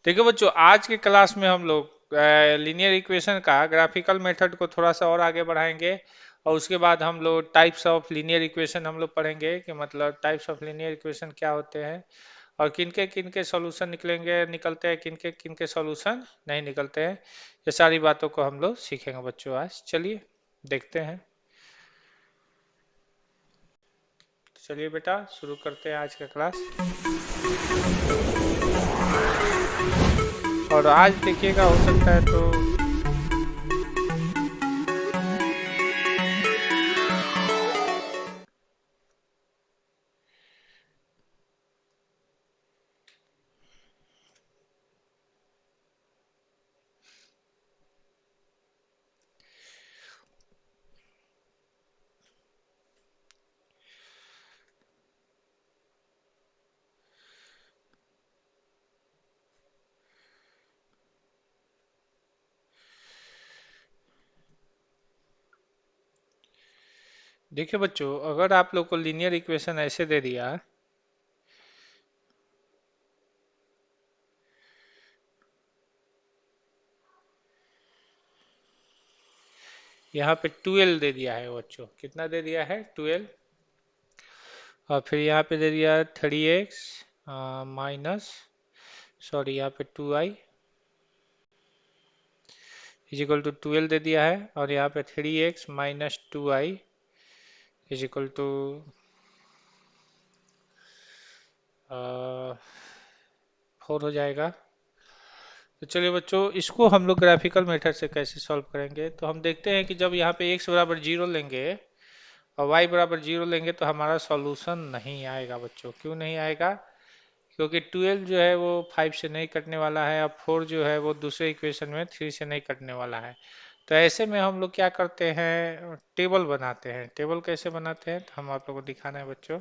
देखिए बच्चों, आज के क्लास में हम लोग लीनियर इक्वेशन का ग्राफिकल मेथड को थोड़ा सा और आगे बढ़ाएंगे। और उसके बाद हम लोग टाइप्स ऑफ लीनियर इक्वेशन हम लोग पढ़ेंगे कि मतलब टाइप्स ऑफ लीनियर इक्वेशन क्या होते हैं और किनके सॉल्यूशन निकलते हैं, किनके सॉल्यूशन नहीं निकलते हैं। ये सारी बातों को हम लोग सीखेंगे बच्चों आज। चलिए देखते हैं। चलिए बेटा, शुरू करते हैं आज का क्लास। और आज देखिएगा, हो सकता है तो देखिए बच्चों, अगर आप लोग को लीनियर इक्वेशन ऐसे दे दिया, यहाँ पे 12 दे दिया है बच्चों, कितना दे दिया है 12। और फिर यहाँ पे दे दिया 3x माइनस, सॉरी यहाँ पे 2i इज इक्वल टू 12 दे दिया है। और यहाँ पे 3x minus 2i is equal to 4 हो जाएगा। तो चलिए बच्चों, इसको हम लोग ग्राफिकल मेथड से कैसे सॉल्व करेंगे, तो हम देखते हैं कि जब यहाँ पे x बराबर 0 लेंगे और y बराबर 0 लेंगे तो हमारा सॉल्यूशन नहीं आएगा बच्चों। क्यों नहीं आएगा? क्योंकि 12 जो है वो 5 से नहीं कटने वाला है, और 4 जो है वो दूसरे इक्वेशन में 3 से नहीं कटने वाला है। तो ऐसे में हम लोग क्या करते हैं, टेबल बनाते हैं। टेबल कैसे बनाते हैं तो हम आप लोगों को दिखाना है बच्चों।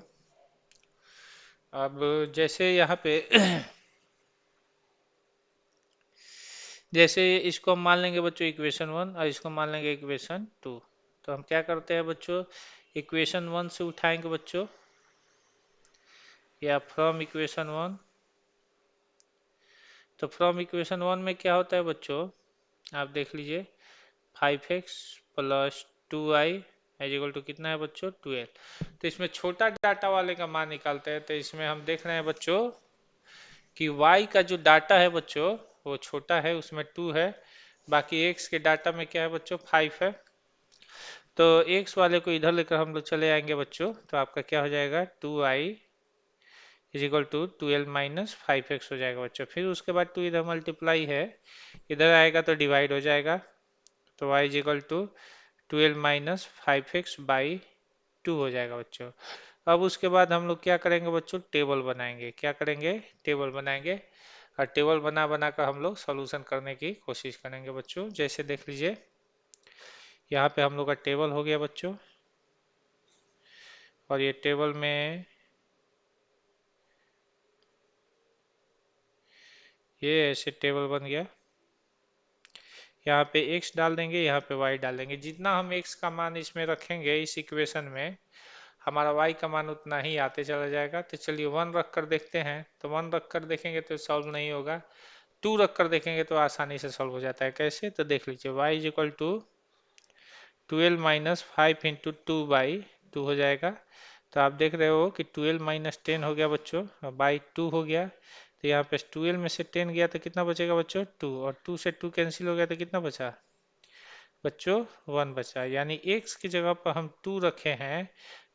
अब जैसे यहाँ पे जैसे इसको हम मान लेंगे बच्चों इक्वेशन 1 और इसको मान लेंगे इक्वेशन 2। तो हम क्या करते हैं बच्चों, इक्वेशन 1 से उठाएंगे बच्चों, या फ्रॉम इक्वेशन 1। तो फ्रॉम इक्वेशन 1 में क्या होता है बच्चों, आप देख लीजिए, 5x plus 2i is equal to कितना है बच्चों, 12। तो इसमें छोटा डाटा वाले का मान निकालते हैं। तो इसमें हम देख रहे हैं बच्चों कि y का जो डाटा है बच्चों वो छोटा है, उसमें 2 है। बाकी x के डाटा में क्या है बच्चों, 5 है। तो x वाले को इधर लेकर हम लोग चले आएंगे बच्चों, तो आपका क्या हो जाएगा, 2i is equal to 12 minus 5x हो जाएगा बच्चों। फिर उसके बाद 2 इधर मल्टीप्लाई है, इधर आएगा तो डिवाइड हो जाएगा। तो y is equal to 12 minus 5x by 2 हो जाएगा बच्चों। अब उसके बाद हम लोग क्या करेंगे बच्चों, टेबल बनाएंगे। क्या करेंगे, टेबल बनाएंगे। और टेबल बना बना कर हम लोग सॉल्यूशन करने की कोशिश करेंगे बच्चों। जैसे देख लीजिए, यहाँ पे हम लोग का टेबल हो गया बच्चों, और ये टेबल में ये ऐसे टेबल बन गया। यहाँ पे x डाल देंगे, यहाँ पे y डाल देंगे। जितना हम x का मान इसमें रखेंगे इस इक्वेशन में, हमारा y का मान उतना ही आते चला जाएगा। तो चलिए 1 रख कर देखते हैं। तो 1 रख कर देखेंगे तो सॉल्व नहीं होगा। 2 रख कर देखेंगे तो आसानी से सॉल्व हो जाता है। कैसे, तो देख लीजिए, y is equal to 12 minus 5 into 2/2 हो जाएगा। तो आप देख रहे हो कि 12 माइनस 10 हो गया बच्चों, बाई 2 हो गया। तो यहाँ पे 12 में से 10 गया तो कितना बचेगा बच्चों, 2। और 2 से 2 कैंसिल हो गया तो कितना बचा बच्चों, 1 बचा। यानी x की जगह पर हम 2 रखे हैं,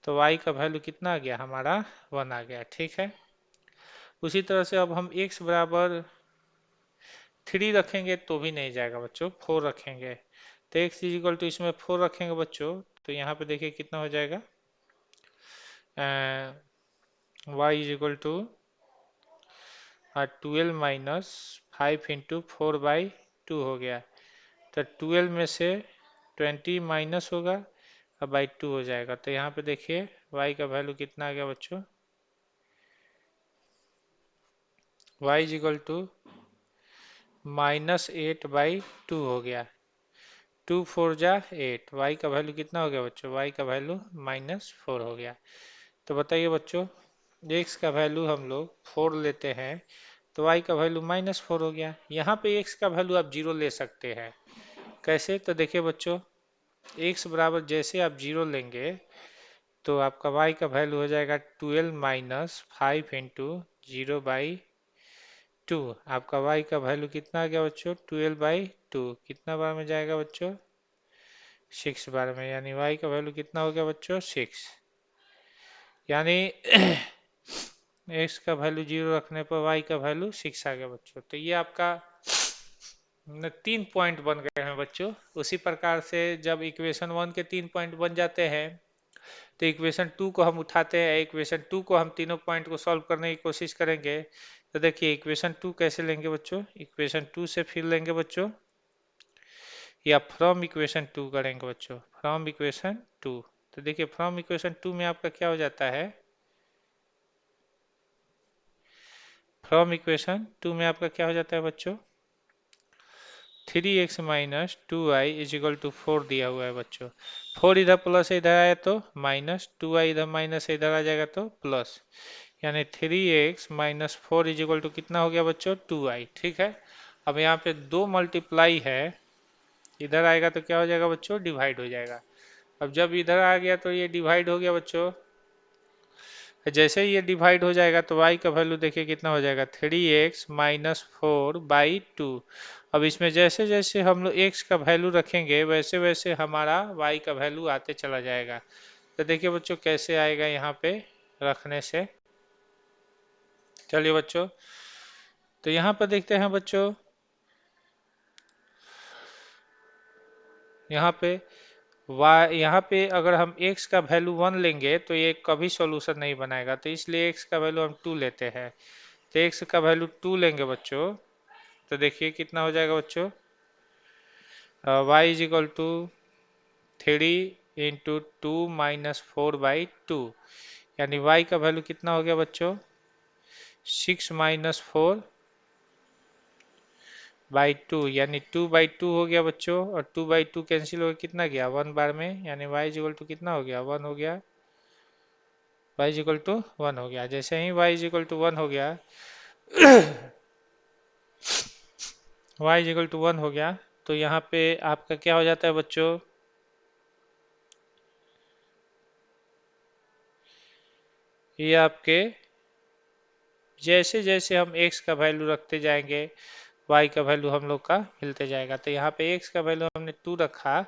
तो y का वैल्यू कितना आ गया हमारा, 1 आ गया। ठीक है। उसी तरह से अब हम x बराबर 3 रखेंगे तो भी नहीं जाएगा बच्चों, 4 रखेंगे। तो x इज इक्वल टू, इसमें 4 रखेंगे बच्चों, तो यहाँ पे देखिए कितना हो जाएगा, y is equal to 12 minus 5 into 4/2 हो गया। तो 12 में से 20 माइनस होगा और बाई 2 हो जाएगा। तो यहाँ पे देखिए y का वैल्यू कितना आ गया बच्चों, y इज इक्वल टू -8/2 हो गया। 2 4 जा 8, y का वैल्यू कितना हो गया बच्चों, y का वैल्यू -4 हो गया। तो बताइए बच्चों, x का वैल्यू हम लोग 4 लेते हैं तो y का वैल्यू -4 हो गया। यहाँ पे x का वैल्यू आप जीरो ले सकते हैं। कैसे? तो देखिए बच्चों, x बराबर जैसे आप जीरो लेंगे तो आपका y का वैल्यू हो जाएगा 12 माइनस 5 इंटू 0/2। आपका y का वैल्यू कितना आ गया बच्चों? 12/2। कितना बार में जाएगा बच्चों? 6 बार में। यानी y का वैल्यू कितना हो गया बच्चों? 6। यानी x का वैल्यू जीरो रखने पर y का वैल्यू 6 आ गया बच्चों। तो ये आपका 3 पॉइंट बन गए हैं बच्चों। उसी प्रकार से जब इक्वेशन 1 के 3 पॉइंट बन जाते हैं तो इक्वेशन 2 को हम उठाते हैं। इक्वेशन 2 को हम तीनों पॉइंट को सॉल्व करने की कोशिश करेंगे। तो देखिए इक्वेशन 2 कैसे लेंगे बच्चों? इक्वेशन 2 से फिर लेंगे बच्चों, या फ्रॉम इक्वेशन 2 करेंगे बच्चों, फ्रॉम इक्वेशन 2। तो देखिए फ्रॉम इक्वेशन 2 में आपका क्या हो जाता है? फ्रॉम इक्वेशन 2 में आपका क्या हो जाता है बच्चों? 3x minus 2y is equal to 4 दिया हुआ है बच्चों। 4 इधर प्लस इधर आया तो माइनस, 2y इधर माइनस इधर आ जाएगा तो प्लस। यानी 3x minus 4 is equal to कितना हो गया बच्चों? 2y। ठीक है। अब यहाँ पे 2 मल्टीप्लाई है, इधर आएगा तो क्या हो जाएगा बच्चों? डिवाइड हो जाएगा। अब जब इधर आ गया तो ये डिवाइड हो गया बच्चों। जैसे ही ये डिवाइड हो जाएगा तो y का वैल्यू देखिए कितना हो जाएगा? 3x minus 4/2। अब इसमें जैसे जैसे हम लोग x का वैल्यू रखेंगे वैसे वैसे हमारा y का वैल्यू आते चला जाएगा। तो देखिए बच्चों कैसे आएगा यहाँ पे रखने से। चलिए बच्चों, तो यहाँ पर देखते हैं बच्चों, यहाँ पे यहाँ पे अगर हम x का वैल्यू 1 लेंगे तो ये कभी सॉल्यूशन नहीं बनाएगा, तो इसलिए x का वैल्यू हम 2 लेते हैं। तो x का वैल्यू 2 लेंगे बच्चों तो देखिए कितना हो जाएगा बच्चों? y is equal to 3 into 2 minus 4/2। यानी y का वैल्यू कितना हो गया बच्चों? 6 माइनस 4/2। यानी 2/2 हो गया बच्चों, और 2/2 कैंसिल हो गया, कितना गया? 1 बार में। यानी y इज इक्वल टू कितना हो गया? 1 हो गया। y इज इक्वल टू 1 हो गया। जैसे ही y इज इक्वल टू 1 हो गया y इज इक्वल टू 1 हो गया तो यहाँ पे आपका क्या हो जाता है बच्चों? ये आपके जैसे जैसे हम x का वैल्यू रखते जाएंगे y का वैल्यू हम लोग का मिलते जाएगा। तो यहाँ पे x का वैल्यू हमने 2 रखा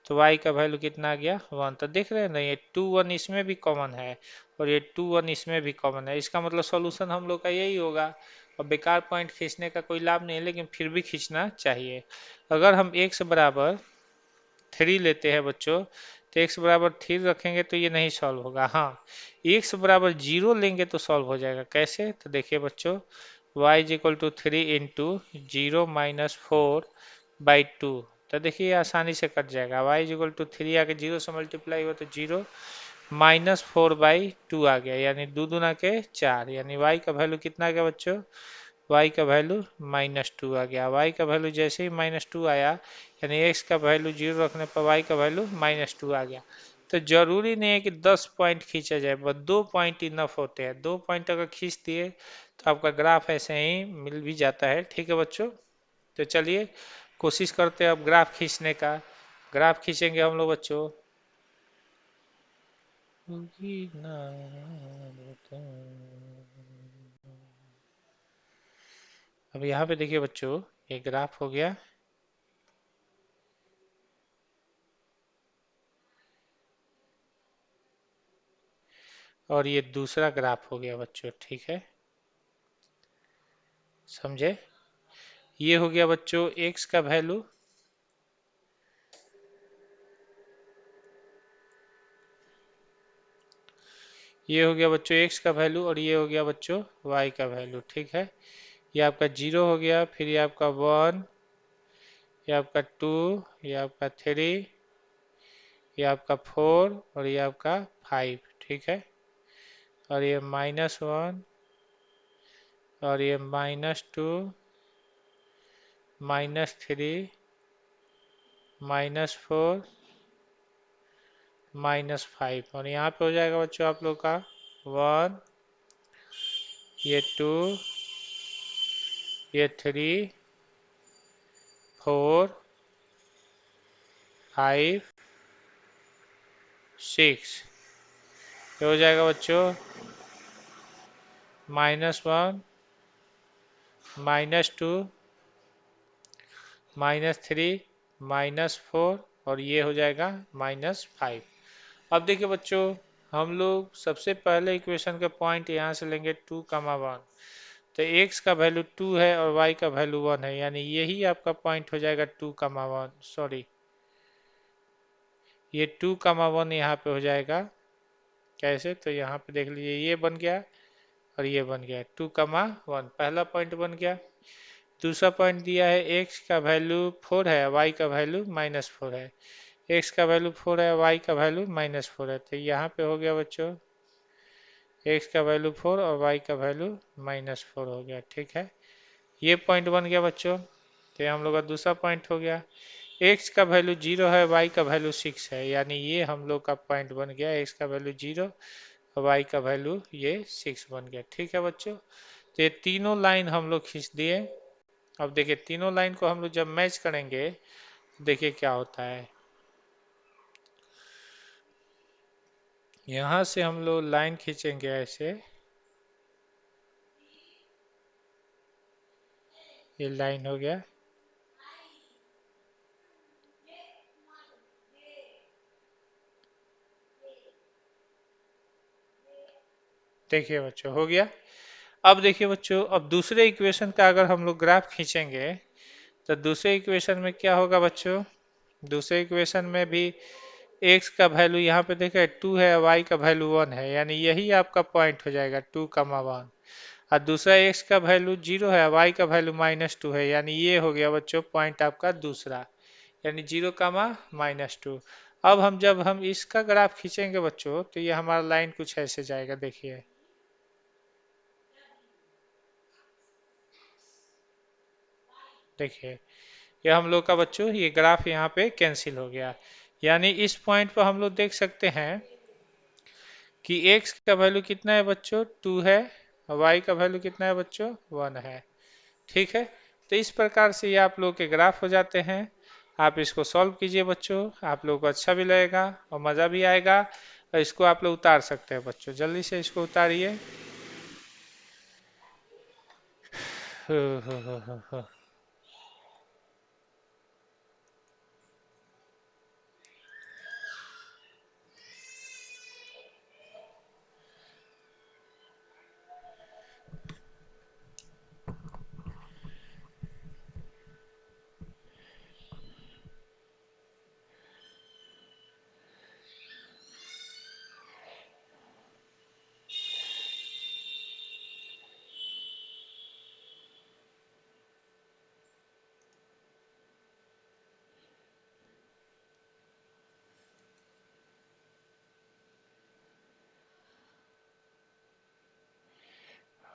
तो y का वैल्यू कितना आ गया? 1। तो देख रहे हैं ना, ये 2 1 इसमें भी कॉमन है और ये 2 1 इसमें भी कॉमन है। इसका मतलब सॉल्यूशन हम लोग का यही होगा। और बेकार पॉइंट खींचने का कोई लाभ नहीं है, लेकिन फिर भी खींचना चाहिए। अगर हम x बराबर 3 लेते हैं बच्चों तो x बराबर 3 रखेंगे तो ये नहीं सॉल्व होगा। हाँ, x बराबर 0 लेंगे तो सॉल्व हो जाएगा। कैसे? तो देखिए बच्चों, y is equal to 3 into 0 minus 4/2। तो देखिए ये आसानी से कट जाएगा। y इज इक्वल टू 3 आके 0 से मल्टीप्लाई हुआ तो 0, माइनस 4/2 आ गया। यानी 2 दूना के 4। यानी y का वैल्यू कितना आ गया बच्चों? y का वैल्यू -2 आ गया। y का वैल्यू जैसे ही -2 आया, यानी x का वैल्यू 0 रखने पर y का वैल्यू -2 आ गया। तो जरूरी नहीं है कि 10 पॉइंट खींचा जाए, बस 2 पॉइंट इनफ होते हैं। 2 पॉइंट अगर खींच दिए तो आपका ग्राफ ऐसे ही मिल भी जाता है। ठीक है बच्चों, तो चलिए कोशिश करते हैं अब ग्राफ खींचने का। ग्राफ खींचेंगे हम लोग बच्चों। अब यहाँ पे देखिए बच्चों, ये ग्राफ हो गया और ये दूसरा ग्राफ हो गया बच्चों। ठीक है, समझे? ये हो गया बच्चों x का वैल्यू, ये हो गया बच्चों x का वैल्यू, और ये हो गया बच्चों y का वैल्यू। ठीक है, ये आपका 0 हो गया, फिर ये आपका 1, ये आपका 2, ये आपका 3, ये आपका 4 और ये आपका 5। ठीक है, और ये -1 और ये -2, -3, -4, -5, और यहाँ पे हो जाएगा बच्चों आप लोग का 1, ये 2, ये 3, 4, 5, 6, ये हो जाएगा बच्चों -1, -2, -3, -4 और ये हो जाएगा -5। अब देखिए बच्चों, हम लोग सबसे पहले इक्वेशन के पॉइंट यहाँ से लेंगे 2, 1। तो x का वैल्यू 2 है और y का वैल्यू 1 है, यानी यही आपका पॉइंट हो जाएगा 2, 1। सॉरी, ये 2, 1 यहाँ पे हो जाएगा। कैसे? तो यहाँ पे देख लीजिए, ये बन गया और ये बन गया 2, 1, पहला पॉइंट बन गया। दूसरा पॉइंट दिया है x का वैल्यू 4 है, y का वैल्यू -4 है। x का वैल्यू 4 है, y का वैल्यू -4 है, तो यहाँ पे हो गया बच्चों x का वैल्यू 4 और y का वैल्यू -4 हो गया। ठीक है, ये पॉइंट बन गया बच्चों। तो ये हम लोग का दूसरा पॉइंट हो गया। x का वैल्यू 0 है, y का वैल्यू 6 है, यानी ये हम लोग का पॉइंट बन गया। x का वैल्यू 0 और y का वैल्यू ये 6 बन गया। ठीक है बच्चों, तो ये तीनों लाइन हम लोग खींच दिए। अब देखिए, तीनों लाइन को हम लोग जब मैच करेंगे, देखिए क्या होता है। यहाँ से हम लोग लाइन खींचेंगे ऐसे, ये लाइन हो गया। देखिए बच्चों, हो गया। अब देखिए बच्चों, अब दूसरे इक्वेशन का अगर हम लोग ग्राफ खींचेंगे, तो दूसरे इक्वेशन में क्या होगा बच्चों? दूसरे इक्वेशन में भी x का वैल्यू यहाँ पे देखिए 2 है, y का वैल्यू 1 है, यानी यही आपका पॉइंट हो जाएगा 2, 1। और दूसरा x का वैल्यू 0 है, y का वैल्यू -2 है, यानी ये हो गया बच्चों पॉइंट आपका दूसरा, यानी 0, -2। अब हम जब हम इसका ग्राफ खींचेंगे बच्चों, तो ये हमारा लाइन कुछ ऐसे जाएगा। देखिए, देखिए ये हम लोग का बच्चों ये ग्राफ यहाँ पे कैंसिल हो गया। यानी इस पॉइंट पर हम लोग देख सकते हैं कि x का वैल्यू कितना है बच्चों? 2 है, और y का वैल्यू कितना है बच्चों? 1 है। ठीक है, तो इस प्रकार से ये आप लोग के ग्राफ हो जाते हैं। आप इसको सॉल्व कीजिए बच्चों, आप लोग को अच्छा भी लगेगा और मज़ा भी आएगा। और इसको आप लोग उतार सकते हैं बच्चों, जल्दी से इसको उतारिए।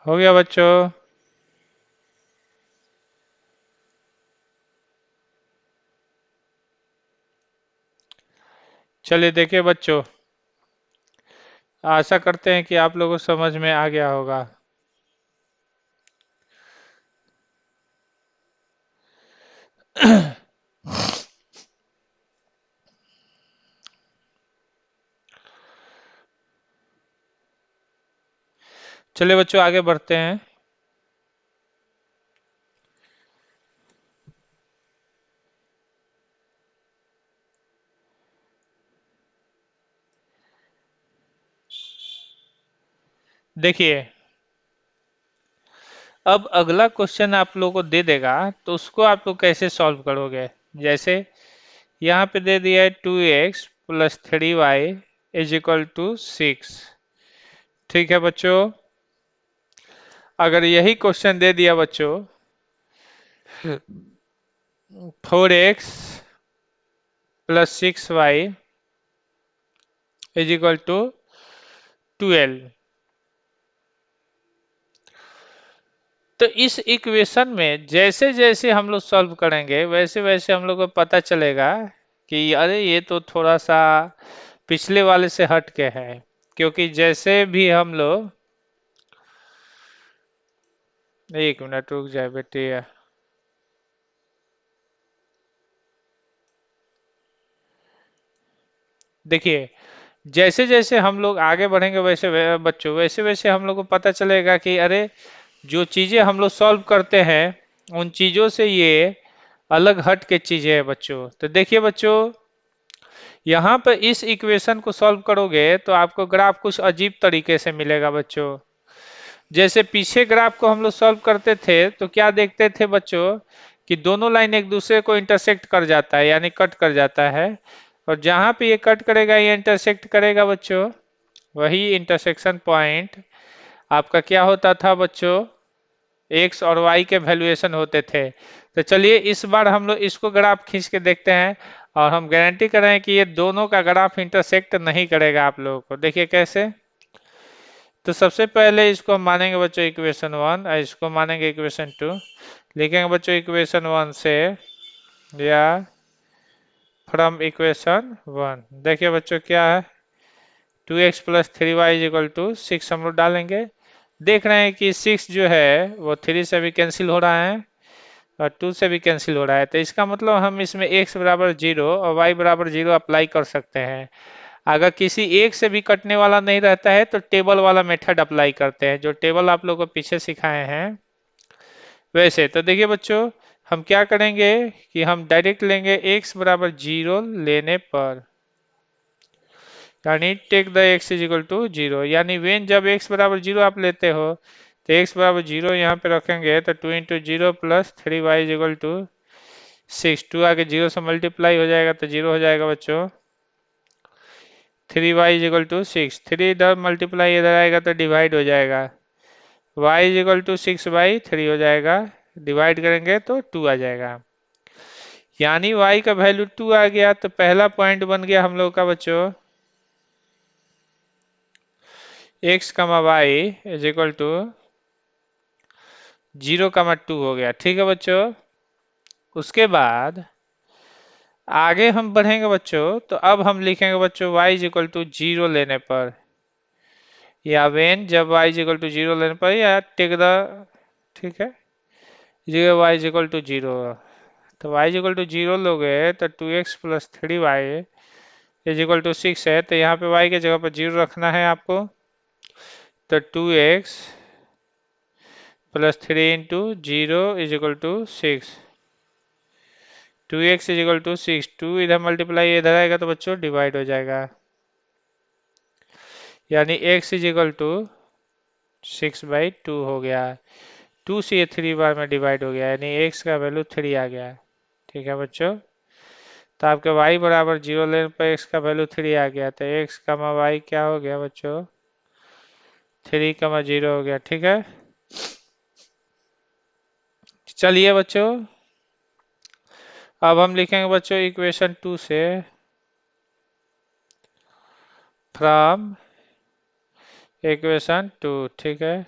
हो गया बच्चों। चलिए देखिए बच्चों, आशा करते हैं कि आप लोगों को समझ में आ गया होगा। चलिए बच्चों, आगे बढ़ते हैं। देखिए, अब अगला क्वेश्चन आप लोगों को दे देगा, तो उसको आप लोग कैसे सॉल्व करोगे? जैसे यहाँ पे दे दिया है 2x + 3y = 6। ठीक है बच्चों, अगर यही क्वेश्चन दे दिया बच्चों 4x + 6y = 12, तो इस इक्वेशन में जैसे जैसे हम लोग सॉल्व करेंगे, वैसे वैसे हम लोग को पता चलेगा कि अरे ये तो थोड़ा सा पिछले वाले से हट के है। क्योंकि जैसे भी हम लोग एक मिनट रुक जाए बेटे। देखिए, जैसे जैसे हम लोग आगे बढ़ेंगे वैसे बच्चों वैसे वैसे हम लोग को पता चलेगा कि अरे जो चीजें हम लोग सॉल्व करते हैं उन चीजों से ये अलग हट के चीजें हैं बच्चों। तो देखिए बच्चों, यहाँ पे इस इक्वेशन को सॉल्व करोगे तो आपको ग्राफ कुछ अजीब तरीके से मिलेगा बच्चों। जैसे पीछे ग्राफ को हम लोग सॉल्व करते थे तो क्या देखते थे बच्चों कि दोनों लाइन एक दूसरे को इंटरसेक्ट कर जाता है यानी कट कर जाता है। और जहां पे ये कट करेगा ये इंटरसेक्ट करेगा बच्चों, वही इंटरसेक्शन पॉइंट आपका क्या होता था बच्चों, एक्स और वाई के वैल्यूएशन होते थे। तो चलिए इस बार हम लोग इसको ग्राफ खींच के देखते हैं और हम गारंटी कर रहे हैं कि ये दोनों का ग्राफ इंटरसेक्ट नहीं करेगा। आप लोगों को देखिए कैसे। तो सबसे पहले इसको हम मानेंगे बच्चों इक्वेशन वन और इसको मानेंगे इक्वेशन टू। लिखेंगे बच्चों इक्वेशन वन से या फ्रॉम इक्वेशन वन। देखिए बच्चों क्या है, 2x plus three y equal to six हम लोग डालेंगे। देख रहे हैं कि सिक्स जो है वो थ्री से भी कैंसिल हो रहा है और टू से भी कैंसिल हो रहा है। तो इसका मतलब हम इसमें x बराबर जीरो और y बराबर जीरो अप्लाई कर सकते हैं। अगर किसी एक से भी कटने वाला नहीं रहता है तो टेबल वाला मेथड अप्लाई करते हैं, जो टेबल आप लोगों को पीछे सिखाए हैं वैसे। तो देखिए बच्चों, हम क्या करेंगे कि हम डायरेक्ट लेंगे x बराबर जीरो लेने पर, यानी take the x is equal to zero, यानी वेन जब x बराबर जीरो आप लेते हो तो x बराबर जीरो यहाँ पे रखेंगे तो two into zero plus three y is equal to six. Two आगे जीरो से मल्टीप्लाई हो जाएगा तो जीरो हो जाएगा बच्चों। Three y is equal to six, three इधर मल्टीप्लाई इधर आएगा तो डिवाइड हो जाएगा। Y is equal to six by three हो जाएगा, डिवाइड करेंगे तो टू आ जाएगा। यानी y का वैल्यू टू आ गया। तो पहला पॉइंट बन गया हम लोग का बच्चों x comma y is equal to zero comma two हो गया। ठीक है बच्चों, उसके बाद आगे हम बढ़ेंगे बच्चों तो अब हम लिखेंगे बच्चों y is equal to zero लेने पर, या वेन जब y is equal to zero लेने पर, या टेक द, ठीक है, zero y is equal to zero. तो y is equal to zero लोगे तो two x plus three y is equal to six है। तो यहाँ पे y के जगह पर जीरो रखना है आपको। तो two x plus three into zero is equal to six, two x is equal to six, two इधर मल्टीप्लाई इधर आएगा तो बच्चों डिवाइड हो जाएगा, यानी x is equal to six by two हो गया। टू से ये थ्री बार में डिवाइड हो गया यानी x का वैल्यू थ्री आ गया। ठीक है बच्चों, तो आपके y बराबर जीरो लेने पर x का वैल्यू थ्री आ गया। तो x कमा वाई क्या हो गया बच्चों, थ्री कमा जीरो हो गया। ठीक है, चलिए बच्चों अब हम लिखेंगे बच्चों इक्वेशन टू से फ्रॉम इक्वेशन टू। ठीक है,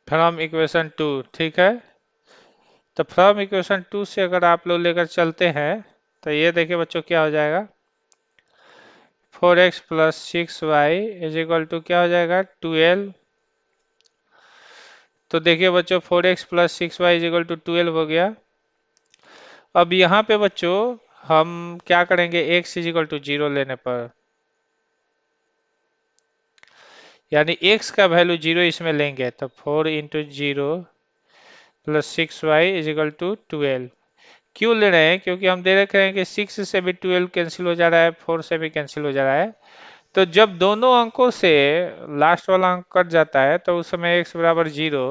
फ्रॉम इक्वेशन टू। ठीक है, तो फ्रॉम इक्वेशन टू से अगर आप लोग लेकर चलते हैं तो ये देखिए बच्चों क्या हो जाएगा, four x plus six y is equal to क्या हो जाएगा, ट्वेल्व। तो देखिए बच्चों four x plus six y is equal to twelve हो गया। अब यहाँ पे बच्चों हम क्या करेंगे, x is equal to zero लेने पर, यानी x का वैल्यू जीरो इसमें लेंगे तो four into zero plus six y is equal to twelve. क्यों ले रहे हैं, क्योंकि हम दे रखे हैं कि सिक्स से भी ट्वेल्व कैंसिल हो जा रहा है, फोर से भी कैंसिल हो जा रहा है। तो जब दोनों अंकों से लास्ट वाला अंक कट जाता है तो उस समय x बराबर जीरो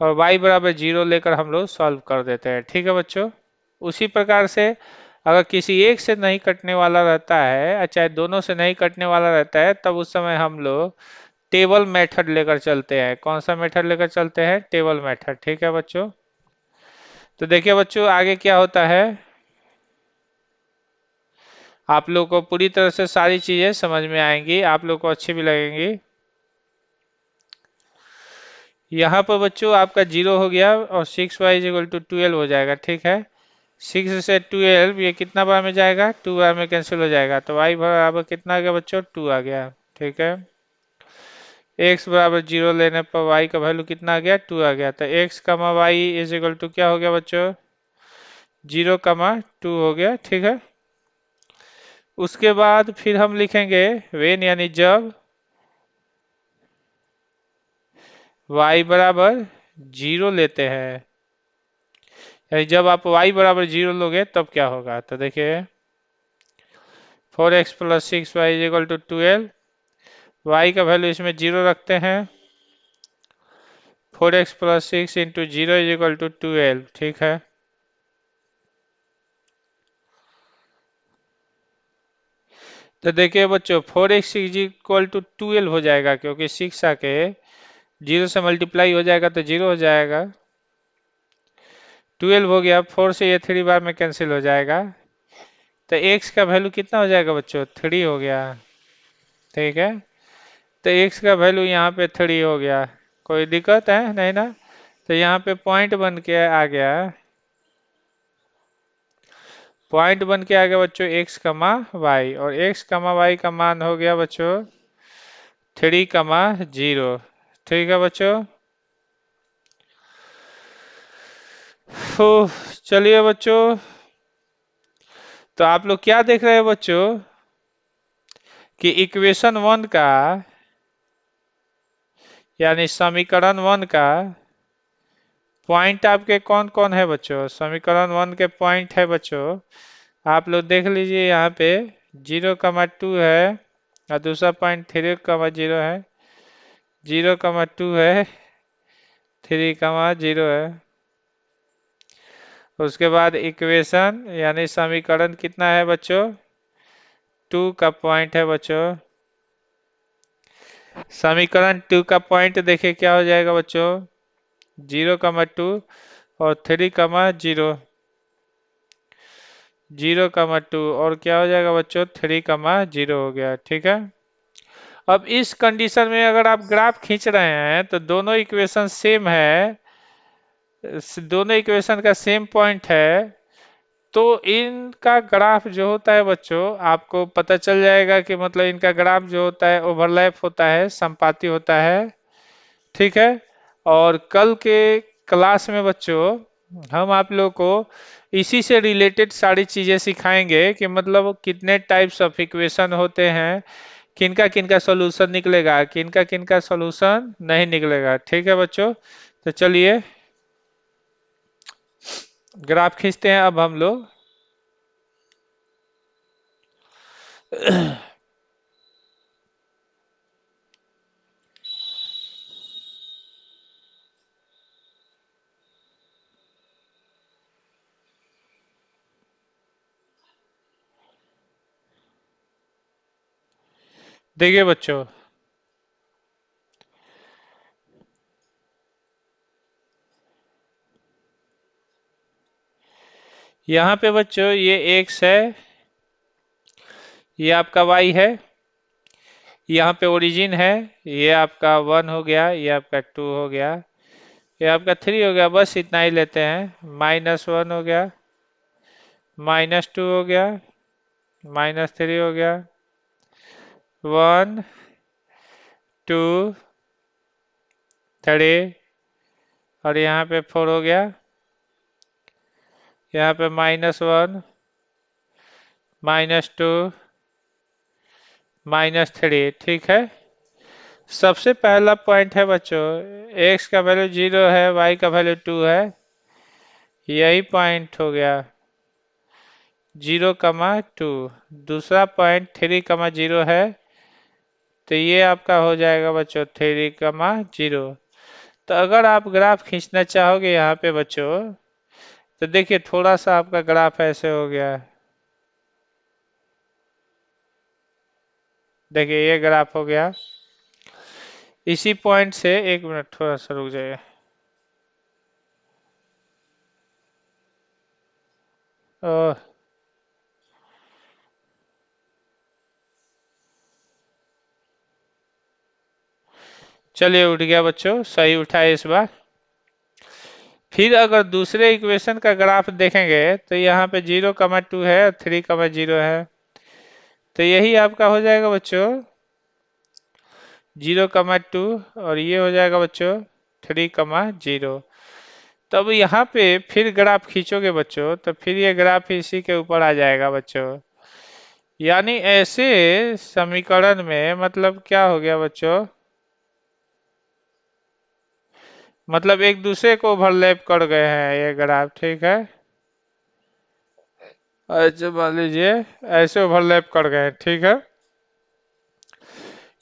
और y बराबर जीरो लेकर हम लोग सॉल्व कर देते हैं। ठीक है बच्चों, उसी प्रकार से अगर किसी एक से नहीं कटने वाला रहता है, चाहे दोनों से नहीं कटने वाला रहता है, तब उस समय हम लोग टेबल मेथड लेकर चलते हैं। कौन सा मेथड लेकर चलते हैं, टेबल मेथड। ठीक है बच्चों, तो देखिए बच्चों आगे क्या होता है, आप लोग को पूरी तरह से सारी चीजें समझ में आएंगी, आप लोग को अच्छी भी लगेंगी। यहाँ पर बच्चों आपका जीरो हो गया और six y is equal to twelve हो जाएगा। ठीक है, सिक्स से ट्वेल्व ये कितना बार में जाएगा, टू बार में कैंसिल हो जाएगा। तो वाई बराबर कितना आ गया बच्चों, टू आ गया। ठीक है, x बराबर 0 लेने पर y का वैल्यू कितना आ गया, 2 आ गया। तो x comma y is equal to क्या हो गया बच्चों, 0,2 हो गया। ठीक है, उसके बाद फिर हम लिखेंगे वेन, यानी जब y बराबर 0 लेते हैं, यानी जब आप y बराबर 0 लोगे तब क्या होगा। तो देखिए 4x plus 6y is equal to 12, y का वैल्यू इसमें 0 रखते हैं, 4x plus 6 into 0 is equal to 12। ठीक है, तो देखिए बच्चों 4x इज इक्वल टू 12 हो जाएगा, क्योंकि 6 आके 0 से मल्टीप्लाई हो जाएगा तो 0 हो जाएगा। 12 हो गया, 4 से ये 3 बार में कैंसिल हो जाएगा, तो x का वैल्यू कितना हो जाएगा बच्चों, 3 हो गया। ठीक है, तो x का वैल्यू यहाँ पे 3 हो गया। कोई दिक्कत है नहीं ना। तो यहाँ पे पॉइंट बन के आ गया, पॉइंट बन के आ गया बच्चों x कमा वाई, और x कमा वाई का मान हो गया बच्चों 3,0। ठीक है बच्चों, चलिए बच्चों, तो आप लोग क्या देख रहे हैं बच्चों कि इक्वेशन 1 का, यानी समीकरण 1 का पॉइंट आपके कौन कौन है बच्चों। समीकरण 1 के पॉइंट है बच्चों, आप लोग देख लीजिए, यहाँ पे 0,2 है, और दूसरा पॉइंट 3,0 है, 0,2 है, 3,0 है। उसके बाद इक्वेशन यानी समीकरण कितना है बच्चों, 2 का पॉइंट है बच्चों। समीकरण 2 का पॉइंट देखिए क्या हो जाएगा बच्चों, 0,2 और 3,0, 0,2 और क्या हो जाएगा बच्चों, 3,0 हो गया। ठीक है, अब इस कंडीशन में अगर आप ग्राफ खींच रहे हैं तो दोनों इक्वेशन सेम है, दोनों इक्वेशन का सेम पॉइंट है, तो इनका ग्राफ जो होता है बच्चों आपको पता चल जाएगा कि मतलब इनका ग्राफ जो होता है ओवरलैप होता है, संपाती होता है। ठीक है, और कल के क्लास में बच्चों हम आप लोगों को इसी से रिलेटेड सारी चीजें सिखाएंगे कि मतलब कितने टाइप्स ऑफ इक्वेशन होते हैं, किनका किनका सॉल्यूशन निकलेगा, किनका किनका सॉल्यूशन नहीं निकलेगा। ठीक है बच्चों, तो चलिए ग्राफ खींचते हैं अब हम लोग। देखिए बच्चों, यहाँ पे बच्चों ये x है, ये आपका y है, यहाँ पे ओरिजिन है, ये आपका 1 हो गया, ये आपका 2 हो गया, ये आपका 3 हो गया। बस इतना ही लेते हैं, -1 हो गया, -2 हो गया, -3 हो गया, 1 2 3, और यहाँ पे 4 हो गया, यहाँ पे -1 -2 -3। ठीक है, सबसे पहला पॉइंट है बच्चों, x का वैल्यू 0 है, y का वैल्यू 2 है, यही पॉइंट हो गया 0,2। दूसरा पॉइंट 3,0 है, तो ये आपका हो जाएगा बच्चों 3,0। तो अगर आप ग्राफ खींचना चाहोगे यहाँ पे बच्चों, तो देखिए थोड़ा सा आपका ग्राफ ऐसे हो गया है, देखिए ये ग्राफ हो गया। इसी पॉइंट से, एक मिनट थोड़ा सा रुक जाइए, ओह, चलिए उठ गया बच्चों, सही उठा है इस बार। फिर अगर दूसरे इक्वेशन का ग्राफ देखेंगे तो यहाँ पे 0,2 है, 3,0 है, तो यही आपका हो जाएगा बच्चों 0, 2 और ये हो जाएगा बच्चों 3, 0। तब यहाँ पे फिर ग्राफ खींचोगे बच्चों तो फिर ये ग्राफ इसी के ऊपर आ जाएगा बच्चों। यानी ऐसे समीकरण में मतलब क्या हो गया बच्चों, मतलब एक दूसरे को ओवरलैप कर गए हैं ये ग्राफ, ठीक है। ऐसे मान लीजिए ऐसे ओवरलैप कर गए हैं, ठीक है।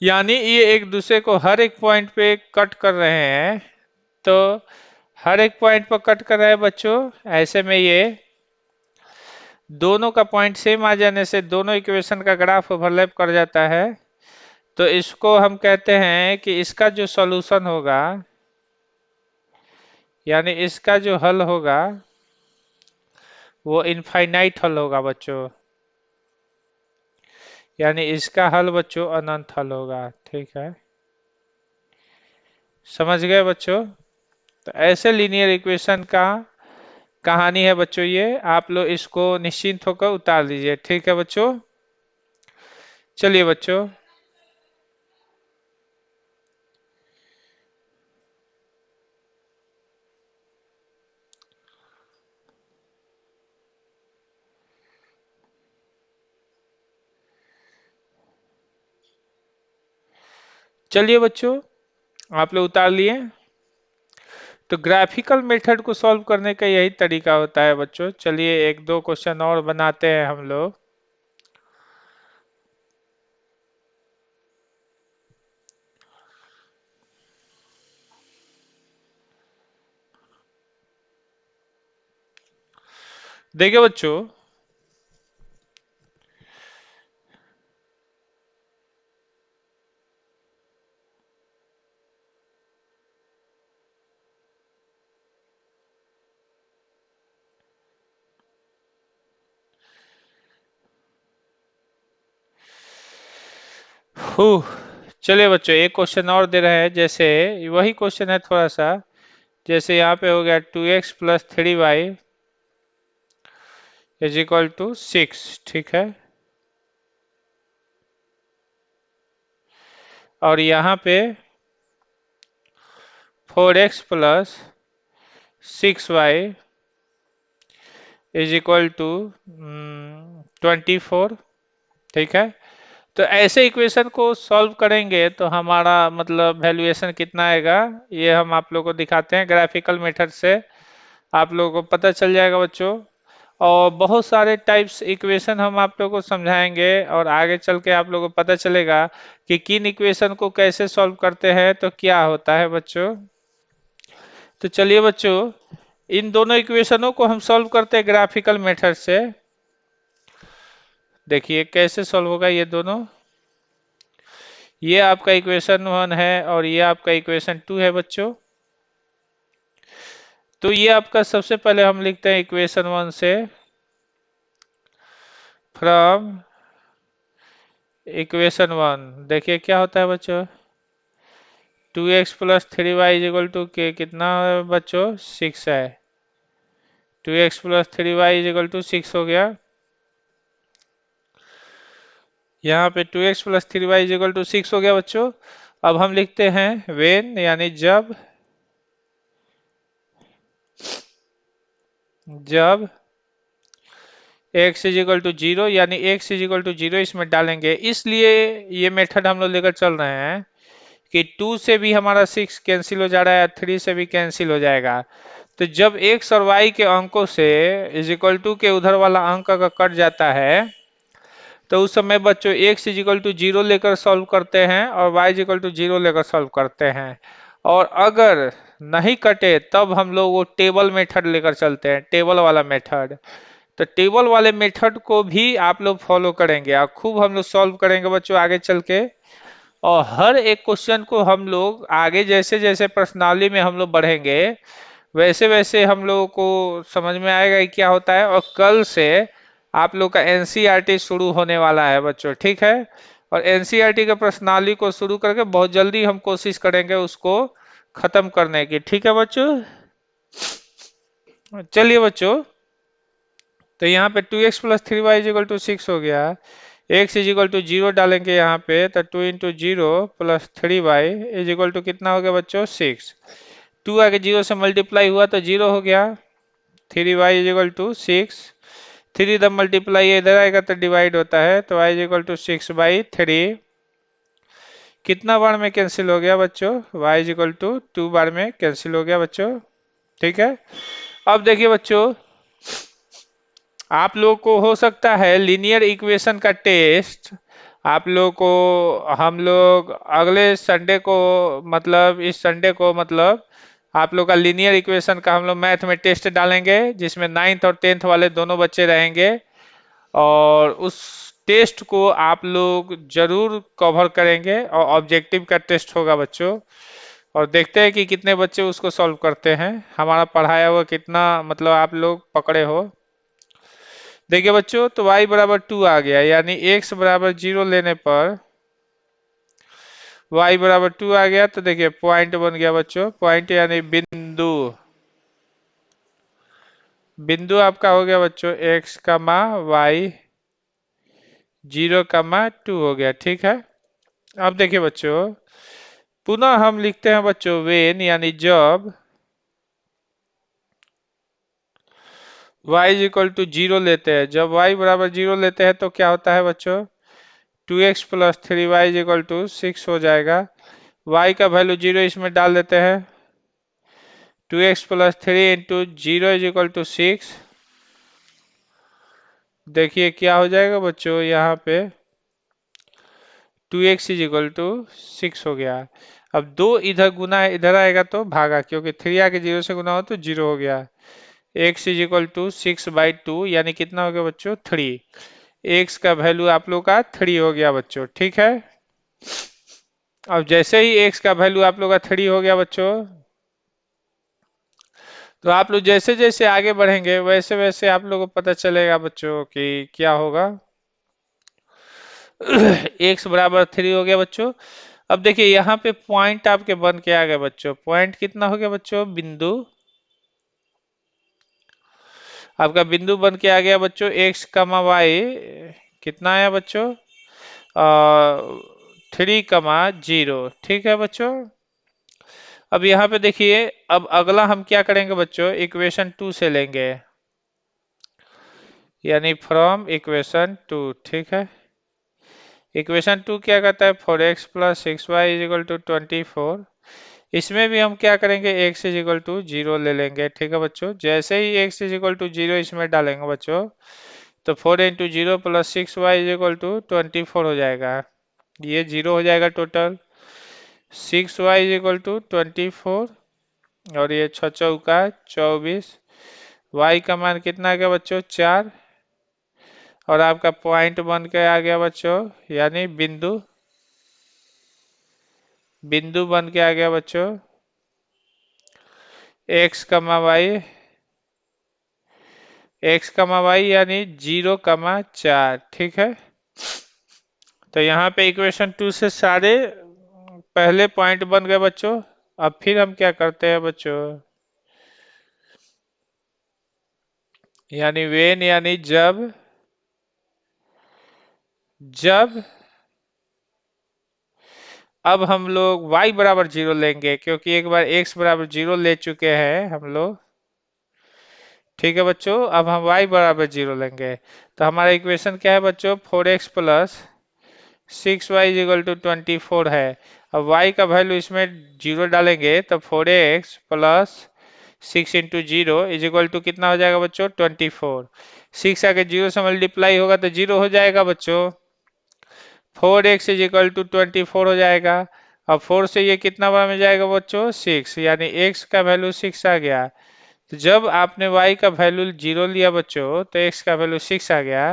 यानी ये एक दूसरे को हर एक पॉइंट पे कट कर रहे हैं। तो हर एक पॉइंट पर कट कर रहे हैं बच्चों, ऐसे में ये दोनों का पॉइंट सेम आ जाने से दोनों इक्वेशन का ग्राफ ओवरलैप कर जाता है। तो इसको हम कहते हैं कि इसका जो सॉल्यूशन होगा, यानी इसका जो हल होगा वो इनफाइनाइट हल होगा बच्चों। यानी इसका हल बच्चों अनंत हल होगा, ठीक है। समझ गए बच्चों। तो ऐसे लीनियर इक्वेशन का कहानी है बच्चों ये, आप लोग इसको निश्चिंत होकर उतार लीजिए, ठीक है बच्चों। चलिए बच्चों, चलिए बच्चों आप लोग उतार लिए। तो ग्राफिकल मेथड को सॉल्व करने का यही तरीका होता है बच्चों। चलिए एक दो क्वेश्चन और बनाते हैं हम लोग। देखिए बच्चों, चलिए बच्चों एक क्वेश्चन और दे रहे हैं। जैसे वही क्वेश्चन है थोड़ा सा, जैसे यहाँ पे हो गया 2x + 3y = 6, ठीक है। और यहाँ पे 4x + 6y = 24, ठीक है। तो ऐसे इक्वेशन को सॉल्व करेंगे तो हमारा मतलब वैल्यूएशन कितना आएगा, ये हम आप लोगों को दिखाते हैं ग्राफिकल मेथड से। आप लोगों को पता चल जाएगा बच्चों। और बहुत सारे टाइप्स इक्वेशन हम आप लोगों को समझाएंगे और आगे चल के आप लोगों को पता चलेगा कि किन इक्वेशन को कैसे सॉल्व करते हैं तो क्या होता है बच्चों। तो चलिए बच्चों इन दोनों इक्वेशनों को हम सॉल्व करते हैं ग्राफिकल मेथड से। देखिए कैसे सॉल्व होगा ये दोनों। ये आपका इक्वेशन 1 है और ये आपका इक्वेशन 2 है बच्चों। तो ये आपका सबसे पहले हम लिखते हैं इक्वेशन 1 से, फ्रॉम इक्वेशन 1 देखिए क्या होता है बच्चों। 2x + 3y = कितना है बच्चों, 6 है। 2x + 3y = 6 हो गया। यहाँ पे 2x + 3y = 6 हो गया बच्चों। अब हम लिखते हैं वेन, यानी जब, जब x = 0, यानी x = 0 इसमें डालेंगे। इसलिए ये मेथड हम लोग लेकर चल रहे हैं कि 2 से भी हमारा 6 कैंसिल हो जा रहा है, 3 से भी कैंसिल हो जाएगा। तो जब x और y के अंकों से = के उधर वाला अंक अगर कट जाता है तो उस समय बच्चों x = 0 लेकर सॉल्व करते हैं और y = 0 लेकर सॉल्व करते हैं। और अगर नहीं कटे तब हम लोग वो टेबल मेथड लेकर चलते हैं, टेबल वाला मेथड। तो टेबल वाले मेथड को भी आप लोग फॉलो करेंगे और खूब हम लोग सॉल्व करेंगे बच्चों आगे चल के। और हर एक क्वेश्चन को हम लोग आगे जैसे जैसे प्रश्नावली में हम लोग बढ़ेंगे वैसे वैसे हम लोगों को समझ में आएगा कि क्या होता है। और कल से आप लोग का एनसीईआरटी शुरू होने वाला है बच्चों, ठीक है। और एनसीईआरटी के प्रश्नावली को शुरू करके बहुत जल्दी हम कोशिश करेंगे उसको खत्म करने की, ठीक है बच्चों। चलिए बच्चों, तो यहाँ पे 2x + 3y = 6 हो गया। X is equal to zero डालेंगे यहाँ पे तो 2 × 0 plus 3y is equal to कितना हो गया बच्चों 6। 2 आगे 0 से मल्टीप्लाई हुआ तो 0 हो गया। 3y is equal to 6। 3 जब मल्टीप्लाई इधर आएगा तो डिवाइड होता है तो y इज इक्वल टू 6/3। कितना बार में कैंसिल हो गया बच्चों y इज इक्वल टू 2 बार में कैंसिल हो गया बच्चों। ठीक है। अब देखिए बच्चों आप लोग को हो सकता है लीनियर इक्वेशन का टेस्ट आप लोग को हम लोग अगले संडे को मतलब इस संडे को मतलब आप लोग का लीनियर इक्वेशन का हम लोग मैथ में टेस्ट डालेंगे जिसमें 9th और 10th वाले दोनों बच्चे रहेंगे और उस टेस्ट को आप लोग जरूर कवर करेंगे और ऑब्जेक्टिव का टेस्ट होगा बच्चों और देखते हैं कि कितने बच्चे उसको सॉल्व करते हैं हमारा पढ़ाया हुआ कितना मतलब आप लोग पकड़े हो। देखिए बच्चों तो y बराबर 2 आ गया यानी x बराबर 0 लेने पर y बराबर 2 आ गया तो देखिए पॉइंट बन गया बच्चों पॉइंट यानी बिंदु। बिंदु आपका हो गया बच्चों x, y 0, 2 हो गया। ठीक है। अब देखिए बच्चों पुनः हम लिखते हैं बच्चों वेन यानी जब y इज इक्वल टू 0 लेते हैं जब y बराबर 0 लेते हैं तो क्या होता है बच्चों 2x plus 3y is equal to 6 हो जाएगा। y का वैल्यू 0 इसमें डाल देते हैं 2x plus 3 × 0 is equal to 6। देखिए क्या हो जाएगा बच्चों यहाँ पे 2x इज इक्वल टू 6 हो गया। अब 2 इधर गुना इधर आएगा तो भागा क्योंकि 3 आके 0 से गुना हो तो 0 हो गया। x इज इक्वल टू 6/2 यानी कितना हो गया बच्चों 3। x का वैल्यू आप लोग का 3 हो गया बच्चों। ठीक है। अब जैसे ही x का वैल्यू आप लोग का 3 हो गया बच्चों तो आप लोग जैसे जैसे आगे बढ़ेंगे वैसे वैसे आप लोगों को पता चलेगा बच्चों कि क्या होगा। x बराबर 3 हो गया बच्चों। अब देखिए यहाँ पे पॉइंट आपके बन के आ गए बच्चों पॉइंट कितना हो गया बच्चों बिंदु आपका बिंदु बन के आ गया बच्चों x, y कितना आया बच्चों 3, 0। ठीक है बच्चों। अब यहाँ पे देखिए अब अगला हम क्या करेंगे बच्चों इक्वेशन 2 से लेंगे यानी फ्रॉम इक्वेशन 2। ठीक है। इक्वेशन 2 क्या कहता है 4x plus 6y is equal to 24। इसमें भी हम क्या करेंगे x इज इक्वल टू 0 ले लेंगे। ठीक है बच्चों जैसे ही x इज इक्वल टू 0 इसमें डालेंगे बच्चों तो 4 × 0 plus 6y is equal to 24 हो जाएगा। ये 0 हो जाएगा total 6y is equal to 24 और ये 6 चौका 24 y का मान कितना आ गया बच्चों 4 और आपका पॉइंट बन के आ गया बच्चों यानी बिंदु बिंदु बन के आ गया बच्चों x, y यानी 0, 4। ठीक है। तो यहाँ पे इक्वेशन 2 से सारे पहले पॉइंट बन गए बच्चों। अब फिर हम क्या करते हैं बच्चों यानी वेन यानी जब जब अब हम लोग y बराबर 0 लेंगे क्योंकि एक बार x बराबर 0 ले चुके हैं हम लोग। ठीक है बच्चों अब हम y बराबर 0 लेंगे तो हमारा इक्वेशन क्या है बच्चों 4x plus 6y is equal to 24 है। अब y का वैल्यू इसमें 0 डालेंगे तो 4x plus 6 × 0 is equal to कितना हो जाएगा बच्चों 24। 6 आके 0 से मल्टीप्लाई होगा तो 0 हो जाएगा बच्चों 4x इज इक्वल टू 24 हो जाएगा। अब 4 से ये कितना बार में जाएगा बच्चों 6 यानी x का वैल्यू 6 आ गया। तो जब आपने y का वैल्यू 0 लिया बच्चों तो x का वैल्यू 6 आ गया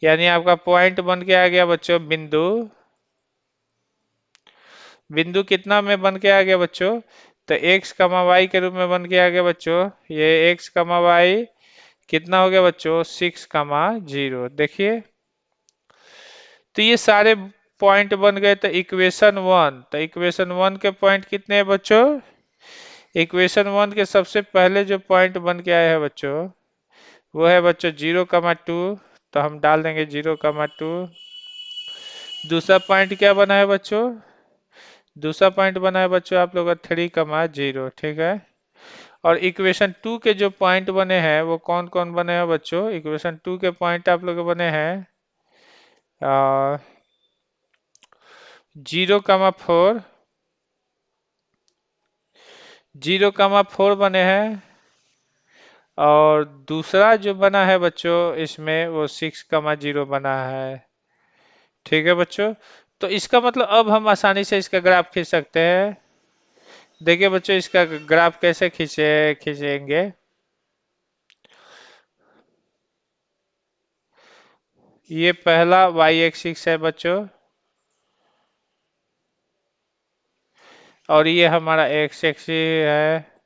यानी आपका पॉइंट बन के आ गया बच्चों बिंदु बिंदु कितना में बन के आ गया बच्चों तो x, y के रूप में बन के आ गया बच्चों ये x, y कितना हो गया बच्चों 6, 0। देखिए तो ये सारे पॉइंट बन गए तो इक्वेशन 1 तो इक्वेशन 1 के पॉइंट कितने हैं बच्चों इक्वेशन 1 के सबसे पहले जो पॉइंट बन के आए हैं बच्चों वो है बच्चों 0, 2। तो हम डाल देंगे 0, 2 दूसरा पॉइंट क्या बना है बच्चों? दूसरा पॉइंट बना है बच्चों आप लोग का 3, 0, ठीक है। और इक्वेशन 2 के जो पॉइंट बने हैं वो कौन कौन बने हैं बच्चों? इक्वेशन 2 के पॉइंट आप लोग के बने हैं 0, 4, 0, 4 बने हैं। और दूसरा जो बना है बच्चों इसमें वो 6, 0 बना है, ठीक है बच्चों। तो इसका मतलब अब हम आसानी से इसका ग्राफ खींच सकते हैं। देखिए बच्चों इसका ग्राफ कैसे खींचेंगे। ये पहला y एक्सिस है बच्चों, और ये हमारा x एक्सिस है।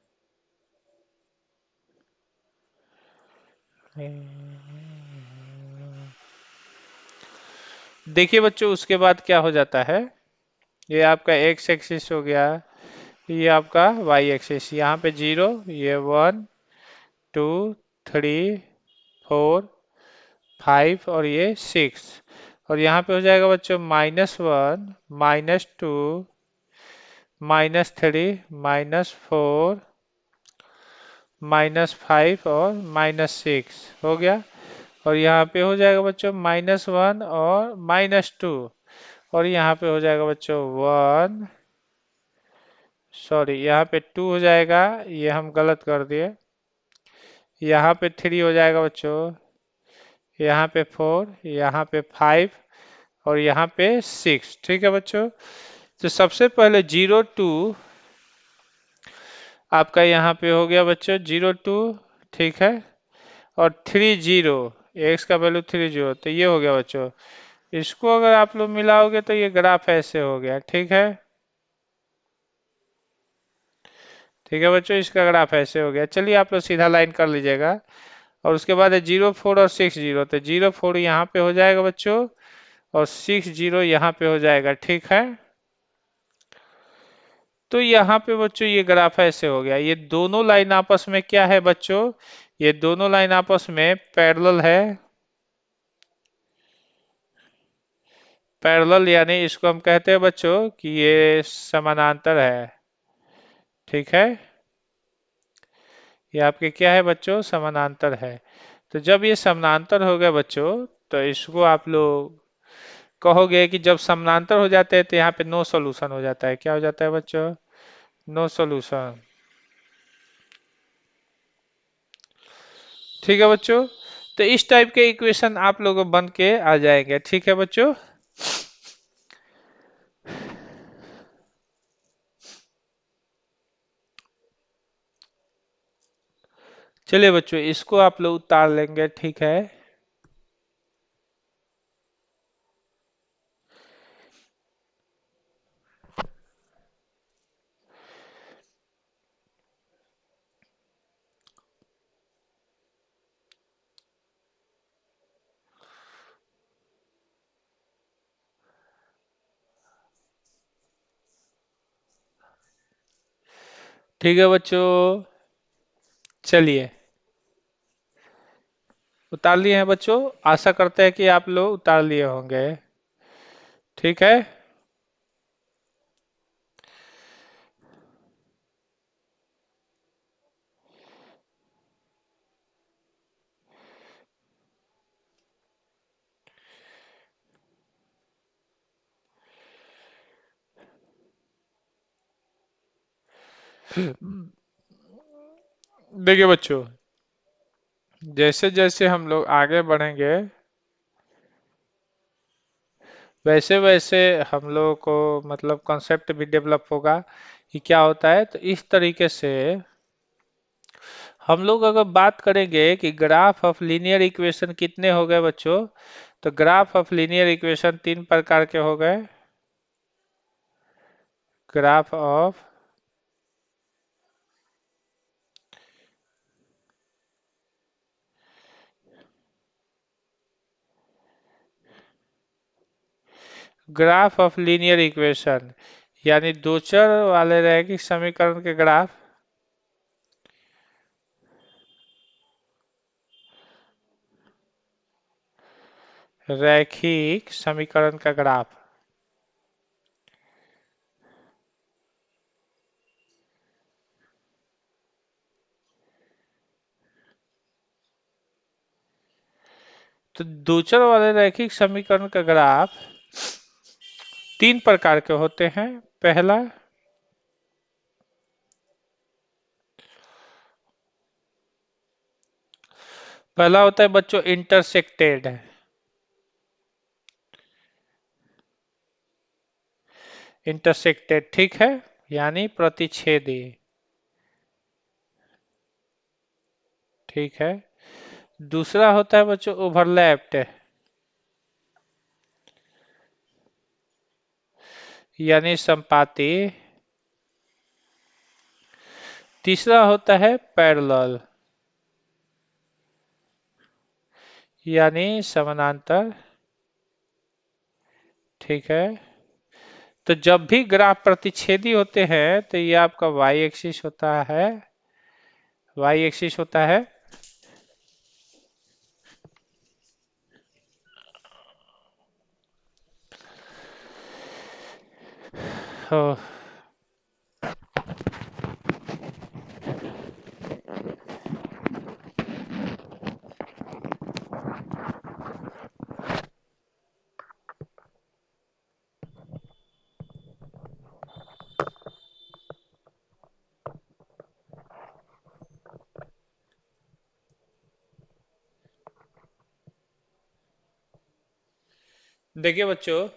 देखिए बच्चों उसके बाद क्या हो जाता है, ये आपका x एक्सिस हो गया, ये आपका y एक्सिस, यहाँ पे 0, ये 1, 2, 3, 4, 5 और ये 6। और यहाँ पे हो जाएगा बच्चों -1, -2, -3, -4, -5 और -6 हो गया। और यहाँ पे हो जाएगा बच्चों -1 और -2। और यहाँ पे हो जाएगा बच्चों 1, सॉरी यहाँ पे 2 हो जाएगा, ये हम गलत कर दिए। यहाँ पे 3 हो जाएगा बच्चों, यहाँ पे 4, यहाँ पे 5 और यहाँ पे 6, ठीक है बच्चों। तो सबसे पहले 0, 2 आपका यहाँ पे हो गया बच्चों 0, 2, ठीक है। और 3, 0, एक्स का वैल्यू 3, 0, तो ये हो गया बच्चों। इसको अगर आप लोग मिलाओगे तो ये ग्राफ ऐसे हो गया, ठीक है। ठीक है बच्चों, इसका ग्राफ ऐसे हो गया। चलिए आप लोग सीधा लाइन कर लीजिएगा। और उसके बाद है 0, 4 और 6, 0, तो 0, 4 यहाँ पे हो जाएगा बच्चों और 6, 0 यहाँ पे हो जाएगा, ठीक है। तो यहाँ पे बच्चों ये ग्राफ ऐसे हो गया। ये दोनों लाइन आपस में क्या है बच्चों? ये दोनों लाइन आपस में पैरेलल है। पैरेलल यानी इसको हम कहते हैं बच्चों कि ये समानांतर है, ठीक है। ये आपके क्या है बच्चों? समानांतर है। तो जब ये समानांतर हो गया बच्चों तो इसको आप लोग कहोगे कि जब समानांतर हो जाते हैं तो यहाँ पे नो सॉल्यूशन हो जाता है। क्या हो जाता है बच्चों? नो सॉल्यूशन, ठीक है बच्चों। तो इस टाइप के इक्वेशन आप लोगों बन के आ जाएंगे, ठीक है बच्चों। चलिए बच्चों इसको आप लोग उतार लेंगे, ठीक है। ठीक है बच्चों, चलिए उतार लिए हैं बच्चों। आशा करते हैं कि आप लोग उतार लिए होंगे, ठीक है। देखिए बच्चों जैसे जैसे हम लोग आगे बढ़ेंगे वैसे वैसे हम लोगों को मतलब कॉन्सेप्ट भी डेवलप होगा कि क्या होता है। तो इस तरीके से हम लोग अगर बात करेंगे कि ग्राफ ऑफ लीनियर इक्वेशन कितने हो गए बच्चों, तो ग्राफ ऑफ लीनियर इक्वेशन 3 प्रकार के हो गए। Graph of graph of linear equation यानी दो चर वाले रैखिक समीकरण के ग्राफ, रैखिक समीकरण का ग्राफ, तो दूसरे वाले रैखिक समीकरण का ग्राफ तीन प्रकार के होते हैं। पहला पहला होता है बच्चों इंटरसेक्टेड। इंटरसेक्टेड ठीक है, यानी प्रतिच्छेदी। ठीक है। दूसरा होता है बच्चों ओवरलैप्ड, यानी संपाती। तीसरा होता है पैरेलल, यानी समानांतर। ठीक है। तो जब भी ग्राफ प्रतिच्छेदी होते हैं तो ये आपका वाई एक्सिस होता है। वाई एक्सिस होता है। ओह, देखिए बच्चों,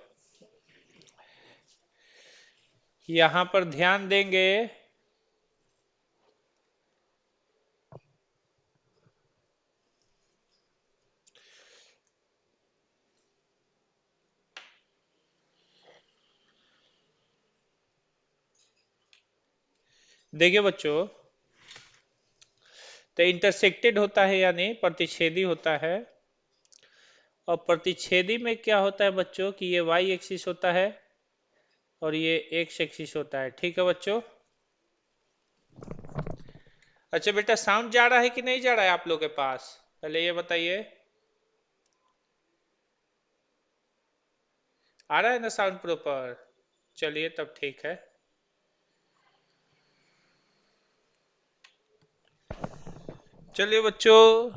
यहां पर ध्यान देंगे। देखिए बच्चों, तो इंटरसेक्टेड होता है यानी प्रतिच्छेदी होता है। और प्रतिच्छेदी में क्या होता है बच्चों कि ये वाई एक्सिस होता है और ये एक्स एक्सिस होता है। ठीक है बच्चों। अच्छा बेटा, साउंड जा रहा है कि नहीं जा रहा है आप लोग के पास, पहले ये बताइए। आ रहा है ना साउंड प्रॉपर? चलिए तब ठीक है। चलिए बच्चों,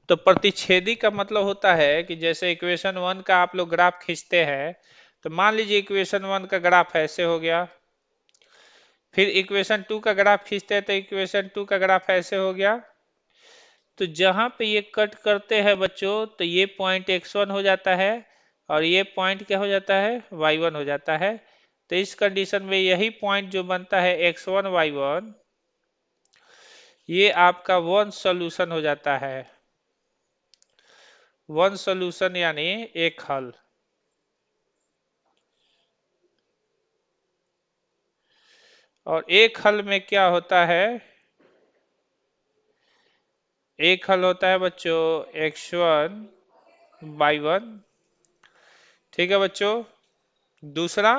तो प्रतिच्छेदी का मतलब होता है कि जैसे इक्वेशन वन का आप लोग ग्राफ खींचते हैं, तो मान लीजिए इक्वेशन वन का ग्राफ ऐसे हो गया। फिर इक्वेशन टू का ग्राफ खींचते हैं तो इक्वेशन टू का ग्राफ ऐसे हो गया। तो जहां पे ये कट करते हैं बच्चों, तो ये पॉइंट x1 हो जाता है और ये पॉइंट क्या हो जाता है, y1 हो जाता है। तो इस कंडीशन में यही पॉइंट जो बनता है x1 y1, ये आपका वन सॉल्यूशन हो जाता है। वन सॉल्यूशन यानी एक हल। और एक हल में क्या होता है, एक हल होता है बच्चों x1 y1। ठीक है बच्चों। दूसरा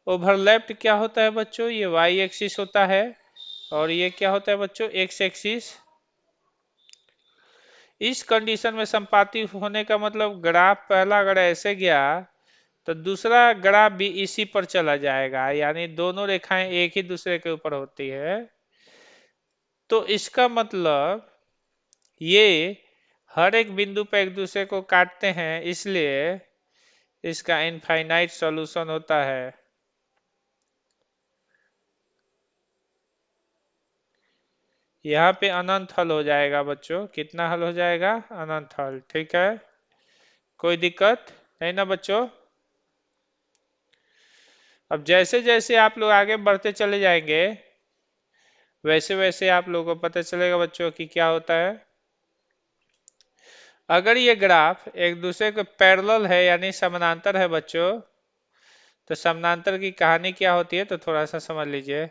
ओवरलैप्ड क्या होता है बच्चों, ये वाई एक्सिस होता है और ये क्या होता है बच्चों, एक्स एक्सिस। इस कंडीशन में संपाती होने का मतलब ग्राफ पहला अगर ऐसे गया तो दूसरा ग्राफ भी इसी पर चला जाएगा, यानी दोनों रेखाएं एक ही दूसरे के ऊपर होती है। तो इसका मतलब ये हर एक बिंदु पर एक दूसरे को काटते हैं, इसलिए इसका इनफाइनाइट सॉल्यूशन होता है। यहाँ पे अनंत हल हो जाएगा बच्चों। कितना हल हो जाएगा, अनंत हल। ठीक है, कोई दिक्कत नहीं ना बच्चों। अब जैसे जैसे आप लोग आगे बढ़ते चले जाएंगे, वैसे वैसे आप लोगों को पता चलेगा बच्चों कि क्या होता है। अगर ये ग्राफ एक दूसरे के पैरेलल है यानी समानांतर है बच्चों, तो समानांतर की कहानी क्या होती है तो थोड़ा सा समझ लीजिए।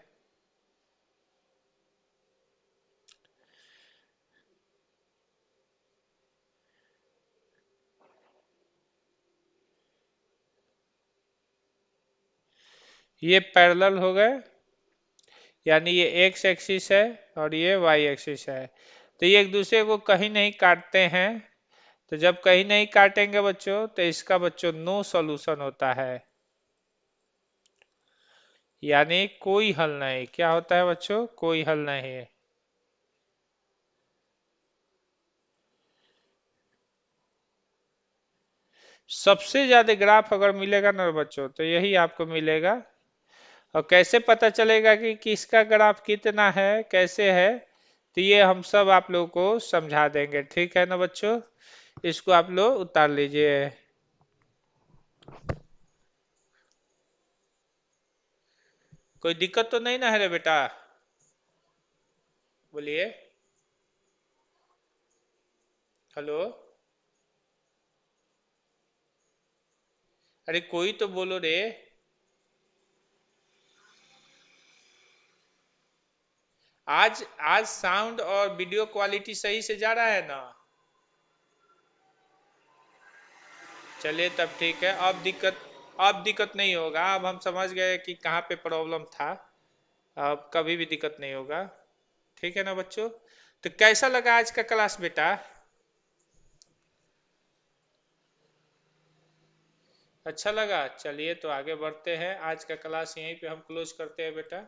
ये पैरेलल हो गए, यानी ये एक्स एक्सिस है और ये वाई एक्सिस है। तो ये एक दूसरे को कहीं नहीं काटते हैं। तो जब कहीं नहीं काटेंगे बच्चों, तो इसका बच्चों नो सॉल्यूशन होता है, यानी कोई हल नहीं। क्या होता है बच्चों, कोई हल नहीं। सबसे ज्यादा ग्राफ अगर मिलेगा ना बच्चों तो यही आपको मिलेगा। और कैसे पता चलेगा कि किसका ग्राफ कितना है कैसे है, तो ये हम सब आप लोगों को समझा देंगे, ठीक है ना बच्चों। इसको आप लोग उतार लीजिए। कोई दिक्कत तो नहीं ना है रे बेटा? बोलिए। हेलो। अरे कोई तो बोलो रे। आज आज साउंड और वीडियो क्वालिटी सही से जा रहा है ना? चलिए तब ठीक है, अब दिक्कत नहीं होगा। अब हम समझ गए कि कहाँ पे प्रॉब्लम था। अब कभी भी दिक्कत नहीं होगा। ठीक है ना बच्चों? तो कैसा लगा आज का क्लास बेटा? अच्छा लगा। चलिए तो आगे बढ़ते हैं, आज का क्लास यहीं पे हम क्लोज करते हैं बेटा।